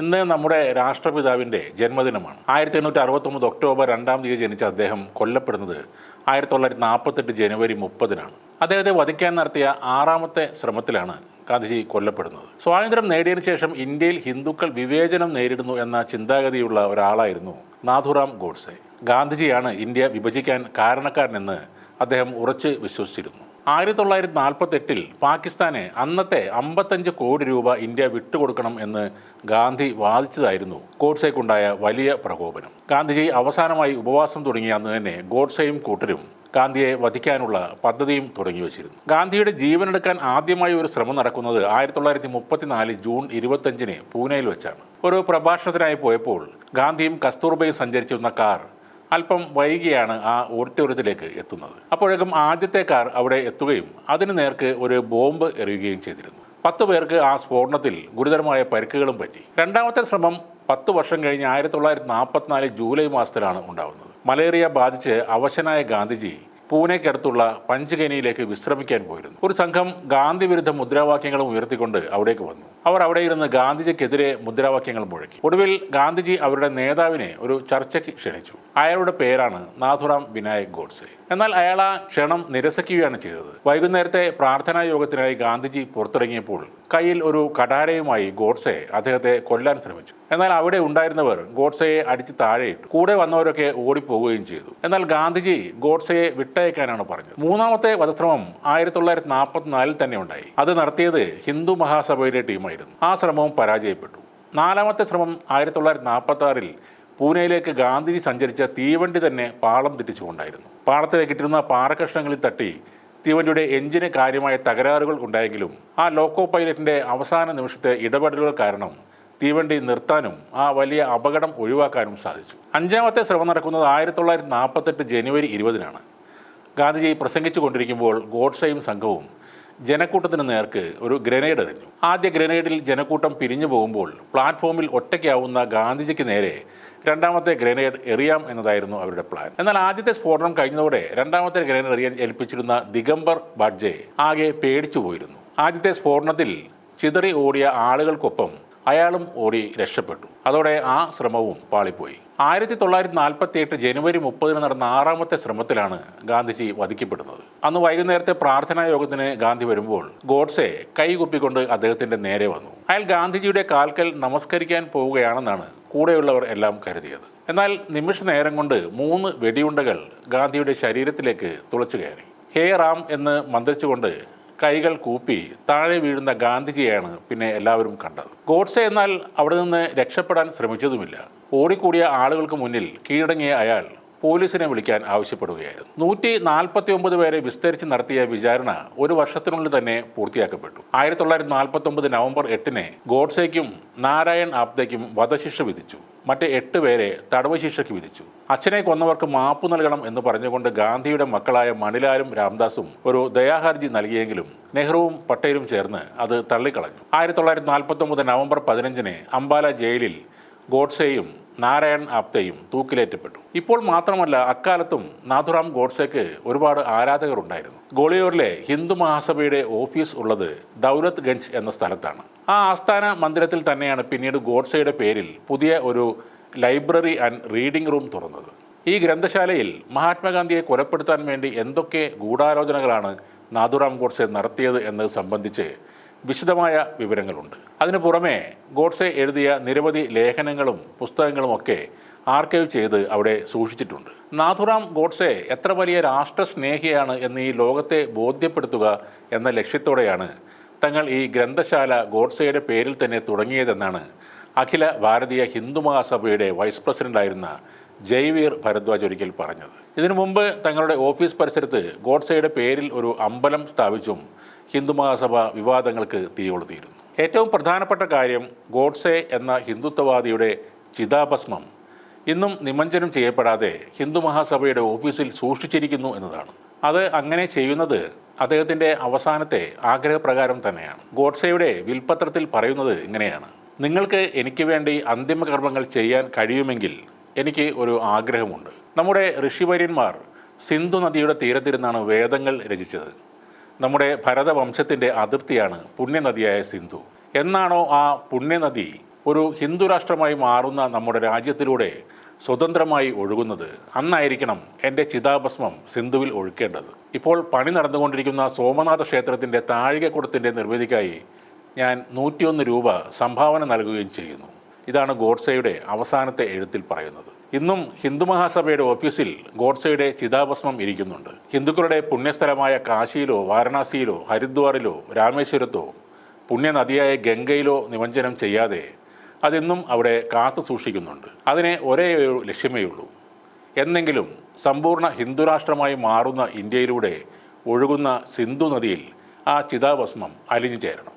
ഇന്ന് നമ്മുടെ രാഷ്ട്രപിതാവിൻ്റെ ജന്മദിനമാണ്. 1869 ഒക്ടോബർ 2 ജനിച്ച അദ്ദേഹം കൊല്ലപ്പെടുന്നത് 1948 ജനുവരി 30-നാണ്. അദ്ദേഹത്തെ വധിക്കാൻ നടത്തിയ 6ാമത്തെ ശ്രമത്തിലാണ് ഗാന്ധിജി കൊല്ലപ്പെടുന്നത്. സ്വാതന്ത്ര്യം നേടിയതിനു ശേഷം ഇന്ത്യയിൽ ഹിന്ദുക്കൾ വിവേചനം നേരിടുന്നു എന്ന ചിന്താഗതിയുള്ള ഒരാളായിരുന്നു നാഥുറാം ഗോഡ്സെ. ഗാന്ധിജിയാണ് ഇന്ത്യ വിഭജിക്കാൻ കാരണക്കാരനെന്ന് അദ്ദേഹം ഉറച്ച് വിശ്വസിച്ചിരുന്നു. 1948-ൽ പാകിസ്ഥാന് അന്നത്തെ 55 കോടി രൂപ ഇന്ത്യ വിട്ടുകൊടുക്കണം എന്ന് ഗാന്ധി വാദിച്ചതായിരുന്നു ഗോഡ്സെക്കുണ്ടായ വലിയ പ്രകോപനം. ഗാന്ധിജി അവസാനമായി ഉപവാസം തുടങ്ങിയ അന്ന് തന്നെ ഗോഡ്സെയും കൂട്ടരും ഗാന്ധിയെ വധിക്കാനുള്ള പദ്ധതിയും തുടങ്ങി വച്ചിരുന്നു. ഗാന്ധിയുടെ ജീവനെടുക്കാൻ ആദ്യമായി ഒരു ശ്രമം നടക്കുന്നത് 1934 ജൂൺ 25-ന് പൂനെയിൽ വെച്ചാണ്. ഒരു പ്രഭാഷണത്തിനായി പോയപ്പോൾ ഗാന്ധിയും കസ്തൂർബയും സഞ്ചരിച്ചിരുന്ന കാർ അല്പം വൈകിയാണ് ആ ഓഡിറ്റോറിയത്തിലേക്ക് എത്തുന്നത്. അപ്പോഴേക്കും ആദ്യത്തെ കാർ അവിടെ എത്തുകയും അതിന് നേർക്ക് ഒരു ബോംബ് എറിയുകയും ചെയ്തിരുന്നു. 10 പേർക്ക് ആ സ്ഫോടനത്തിൽ ഗുരുതരമായ പരിക്കുകളും പറ്റി. രണ്ടാമത്തെ ശ്രമം 10 വർഷം കഴിഞ്ഞ് 1944 ജൂലൈ മാസത്തിലാണ് ഉണ്ടാകുന്നത്. മലേറിയ ബാധിച്ച് അവശനായ ഗാന്ധിജി പൂനെക്കടുത്തുള്ള പഞ്ച്ഗനിയിലേക്ക് വിശ്രമിക്കാൻ പോയിരുന്നു. ഒരു സംഘം ഗാന്ധി വിരുദ്ധ മുദ്രാവാക്യങ്ങളും ഉയർത്തിക്കൊണ്ട് അവിടേക്ക് വന്നു. അവർ അവിടെ ഇരുന്ന് ഗാന്ധിജിക്കെതിരെ മുദ്രാവാക്യങ്ങൾ മുഴക്കി. ഒടുവിൽ ഗാന്ധിജി അവരുടെ നേതാവിനെ ഒരു ചർച്ചയ്ക്ക് ക്ഷണിച്ചു. അയാളുടെ പേരാണ് നാഥുറാം വിനായക് ഗോഡ്സെ. എന്നാൽ അയാൾ ആ ക്ഷണം നിരസിക്കുകയാണ് ചെയ്തത്. വൈകുന്നേരത്തെ പ്രാർത്ഥനാ യോഗത്തിനായി ഗാന്ധിജി പുറത്തിറങ്ങിയപ്പോൾ കയ്യിൽ ഒരു കഠാരയുമായി ഗോഡ്സെ അദ്ദേഹത്തെ കൊല്ലാൻ ശ്രമിച്ചു. എന്നാൽ അവിടെ ഉണ്ടായിരുന്നവർ ഗോഡ്സെയെ അടിച്ച് താഴെയിട്ടു. കൂടെ വന്നവരൊക്കെ ഓടിപ്പോവുകയും ചെയ്തു. എന്നാൽ ഗാന്ധിജി ഗോഡ്സെയെ വിട്ടയക്കാനാണ് പറഞ്ഞത്. മൂന്നാമത്തെ വധശ്രമം 1944-ൽ തന്നെ ഉണ്ടായി. അത് നടത്തിയത് ഹിന്ദു മഹാസഭയുടെ ടീമായിരുന്നു. ആ ശ്രമവും പരാജയപ്പെട്ടു. 4ാമത്തെ ശ്രമം 1946-ൽ പൂനെയിലേക്ക് ഗാന്ധിജി സഞ്ചരിച്ച തീവണ്ടി തന്നെ പാളം തെറ്റിച്ചുകൊണ്ടായിരുന്നു. പാളത്തിലേക്കിട്ടിരുന്ന പാറക്കഷ്ണങ്ങളിൽ തട്ടി തീവണ്ടിയുടെ എഞ്ചിന് കാര്യമായ തകരാറുകൾ ഉണ്ടായെങ്കിലും ആ ലോക്കോ പൈലറ്റിന്റെ അവസാന നിമിഷത്തെ ഇടപെടലുകൾ കാരണം തീവണ്ടി നിർത്താനും ആ വലിയ അപകടം ഒഴിവാക്കാനും സാധിച്ചു. 5ാമത്തെ ശ്രമം നടക്കുന്നത് 1948 ജനുവരി 20-നാണ്. ഗാന്ധിജി പ്രസംഗിച്ചു കൊണ്ടിരിക്കുമ്പോൾ ഗോഡ്സെയും സംഘവും ജനക്കൂട്ടത്തിന് നേർക്ക് ഒരു ഗ്രനേഡ് എറിഞ്ഞു. ആദ്യ ഗ്രനേഡിൽ ജനക്കൂട്ടം പിരിഞ്ഞു പോകുമ്പോൾ പ്ലാറ്റ്ഫോമിൽ ഒറ്റയ്ക്കാവുന്ന ഗാന്ധിജിക്ക് നേരെ 2ാമത്തെ ഗ്രനേഡ് എറിയാം എന്നതായിരുന്നു അവരുടെ പ്ലാൻ. എന്നാൽ ആദ്യത്തെ സ്ഫോടനം കഴിഞ്ഞതോടെ 2ാമത്തെ ഗ്രനേഡ് എറിയാൻ ഏൽപ്പിച്ചിരുന്ന ദിഗംബർ ബാഡ്ജെ ആകെ പേടിച്ചു പോയിരുന്നു. ആദ്യത്തെ സ്ഫോടനത്തിൽ ചിതറി ഓടിയ ആളുകൾക്കൊപ്പം അയാളും ഓടി രക്ഷപ്പെട്ടു. അതോടെ ആ ശ്രമവും പാളിപ്പോയി. 1948 ജനുവരി 30-ന് നടന്ന 6ാമത്തെ ശ്രമത്തിലാണ് ഗാന്ധിജി വധിക്കപ്പെടുന്നത്. അന്ന് വൈകുന്നേരത്തെ പ്രാർത്ഥനാ യോഗത്തിന് ഗാന്ധി വരുമ്പോൾ ഗോഡ്സെ കൈകുപ്പിക്കൊണ്ട് അദ്ദേഹത്തിന്റെ നേരെ വന്നു. അയാൾ ഗാന്ധിജിയുടെ കാൽക്കൽ നമസ്കരിക്കാൻ പോവുകയാണെന്നാണ് കൂടെയുള്ളവർ എല്ലാം കരുതിയത്. എന്നാൽ നിമിഷ നേരം കൊണ്ട് 3 വെടിയുണ്ടകൾ ഗാന്ധിയുടെ ശരീരത്തിലേക്ക് തുളച്ചു കയറി. ഹേ റാം എന്ന് മന്ത്രിച്ചുകൊണ്ട് കൈകൾ കൂപ്പി താഴെ വീഴുന്ന ഗാന്ധിജിയാണ് പിന്നെ എല്ലാവരും കണ്ടത്. ഗോഡ്സെ എന്നാൽ അവിടെ നിന്ന് രക്ഷപ്പെടാൻ ശ്രമിച്ചതുമില്ല. ഓടിക്കൂടിയ ആളുകൾക്ക് മുന്നിൽ കീഴടങ്ങിയ അയാൾ പോലീസിനെ വിളിക്കാൻ ആവശ്യപ്പെടുകയായിരുന്നു. 149 പേരെ വിസ്തരിച്ച് നടത്തിയ വിചാരണ 1 വർഷത്തിനുള്ളിൽ തന്നെ പൂർത്തിയാക്കപ്പെട്ടു. 1949 നവംബർ 8-ന് ഗോഡ്സെയ്ക്കും നാരായൺ ആപ്തയ്ക്കും വധശിക്ഷ വിധിച്ചു. മറ്റ് 8 പേരെ തടവ് ശിക്ഷയ്ക്ക് വിധിച്ചു. അച്ഛനെ കൊന്നവർക്ക് മാപ്പ് നൽകണം എന്ന് പറഞ്ഞുകൊണ്ട് ഗാന്ധിയുടെ മക്കളായ മണിലാലും രാംദാസും ഒരു ദയാഹർജി നൽകിയെങ്കിലും നെഹ്റുവും പട്ടേലും ചേർന്ന് അത് തള്ളിക്കളഞ്ഞു. 1949 നവംബർ 15-ന് അംബാല ജയിലിൽ ഗോഡ്സെയും നാരായൺ ആപ്തയും തൂക്കിലേറ്റപ്പെട്ടു. ഇപ്പോൾ മാത്രമല്ല, അക്കാലത്തും നാഥുറാം ഗോഡ്സെക്ക് ഒരുപാട് ആരാധകർ ഉണ്ടായിരുന്നു. ഗോളിയോറിലെ ഹിന്ദു മഹാസഭയുടെ ഓഫീസ് ഉള്ളത് ദൗലത് ഗഞ്ച് എന്ന സ്ഥലത്താണ്. ആ ആസ്ഥാന മന്ദിരത്തിൽ തന്നെയാണ് പിന്നീട് ഗോഡ്സെയുടെ പേരിൽ പുതിയ ഒരു ലൈബ്രറി ആൻഡ് റീഡിംഗ് റൂം തുറന്നത്. ഈ ഗ്രന്ഥശാലയിൽ മഹാത്മാഗാന്ധിയെ കൊലപ്പെടുത്താൻ വേണ്ടി എന്തൊക്കെ ഗൂഢാലോചനകളാണ് നാഥുറാം ഗോഡ്സെ നടത്തിയത് എന്നത് സംബന്ധിച്ച് വിശദമായ വിവരങ്ങളുണ്ട്. അതിനു പുറമെ ഗോഡ്സെ എഴുതിയ നിരവധി ലേഖനങ്ങളും പുസ്തകങ്ങളും ഒക്കെ ആർക്കൈവ് ചെയ്ത് അവിടെ സൂക്ഷിച്ചിട്ടുണ്ട്. നാഥുറാം ഗോഡ്സെ എത്ര വലിയ രാഷ്ട്രസ്നേഹിയാണ് എന്ന് ഈ ലോകത്തെ ബോധ്യപ്പെടുത്തുക എന്ന ലക്ഷ്യത്തോടെയാണ് തങ്ങൾ ഈ ഗ്രന്ഥശാല ഗോഡ്സെയുടെ പേരിൽ തന്നെ തുടങ്ങിയതെന്നാണ് അഖില ഭാരതീയ ഹിന്ദു മഹാസഭയുടെ വൈസ് പ്രസിഡന്റായിരുന്ന ജയ്വീർ ഭരദ്വാജ് ഒരിക്കൽ പറഞ്ഞത്. ഇതിനു മുമ്പ് തങ്ങളുടെ ഓഫീസ് പരിസരത്ത് ഗോഡ്സെയുടെ പേരിൽ ഒരു അമ്പലം സ്ഥാപിച്ചും ഹിന്ദു മഹാസഭ വിവാദങ്ങൾക്ക് തീകൊളുത്തിയിരുന്നു. ഏറ്റവും പ്രധാനപ്പെട്ട കാര്യം ഗോഡ്സെ എന്ന ഹിന്ദുത്വവാദിയുടെ ചിതാഭസ്മം ഇന്നും നിമഞ്ജനം ചെയ്യപ്പെടാതെ ഹിന്ദു മഹാസഭയുടെ ഓഫീസിൽ സൂക്ഷിച്ചിരിക്കുന്നു എന്നതാണ്. അത് അങ്ങനെ ചെയ്യുന്നത് അദ്ദേഹത്തിൻ്റെ അവസാനത്തെ ആഗ്രഹപ്രകാരം തന്നെയാണ്. ഗോഡ്സെയുടെ വിൽപത്രത്തിൽ പറയുന്നത് ഇങ്ങനെയാണ്: നിങ്ങൾക്ക് എനിക്ക് വേണ്ടി അന്തിമകർമ്മങ്ങൾ ചെയ്യാൻ കഴിയുമെങ്കിൽ എനിക്ക് ഒരു ആഗ്രഹമുണ്ട്. നമ്മുടെ ഋഷിവര്യന്മാർ സിന്ധു നദിയുടെ തീരത്തിരുന്നാണ് വേദങ്ങൾ രചിച്ചത്. നമ്മുടെ ഭരതവംശത്തിൻ്റെ അതിർത്തിയാണ് പുണ്യനദിയായ സിന്ധു. എന്നാണോ ആ പുണ്യനദി ഒരു ഹിന്ദു രാഷ്ട്രമായി മാറുന്ന നമ്മുടെ രാജ്യത്തിലൂടെ സ്വതന്ത്രമായി ഒഴുകുന്നത്, അന്നായിരിക്കണം എൻ്റെ ചിതാഭസ്മം സിന്ധുവിൽ ഒഴുക്കേണ്ടത്. ഇപ്പോൾ പണി നടന്നുകൊണ്ടിരിക്കുന്ന സോമനാഥ ക്ഷേത്രത്തിൻ്റെ താഴികക്കുടത്തിൻ്റെ നിർമ്മിതിക്കായി ഞാൻ 101 രൂപ സംഭാവന നൽകുകയും ചെയ്യുന്നു. ഇതാണ് ഗോഡ്സെയുടെ അവസാനത്തെ എഴുത്തിൽ പറയുന്നത്. ഇന്നും ഹിന്ദു മഹാസഭയുടെ ഓഫീസിൽ ഗോഡ്സെയുടെ ചിതാഭസ്മം ഇരിക്കുന്നുണ്ട്. ഹിന്ദുക്കളുടെ പുണ്യസ്ഥലമായ കാശിയിലോ വാരണാസിയിലോ ഹരിദ്വാറിലോ രാമേശ്വരത്തോ പുണ്യനദിയായ ഗംഗയിലോ നിമജ്ജനം ചെയ്യാതെ അതെന്നും അവിടെ കാത്തു സൂക്ഷിക്കുന്നുണ്ട്. അതിന് ഒരേ ഒരു ലക്ഷ്യമേ ഉള്ളൂ, എന്നെങ്കിലും സമ്പൂർണ്ണ ഹിന്ദുരാഷ്ട്രമായി മാറുന്ന ഇന്ത്യയിലൂടെ ഒഴുകുന്ന സിന്ധു നദിയിൽ ആ ചിതാഭസ്മം അലിഞ്ഞു ചേരണം.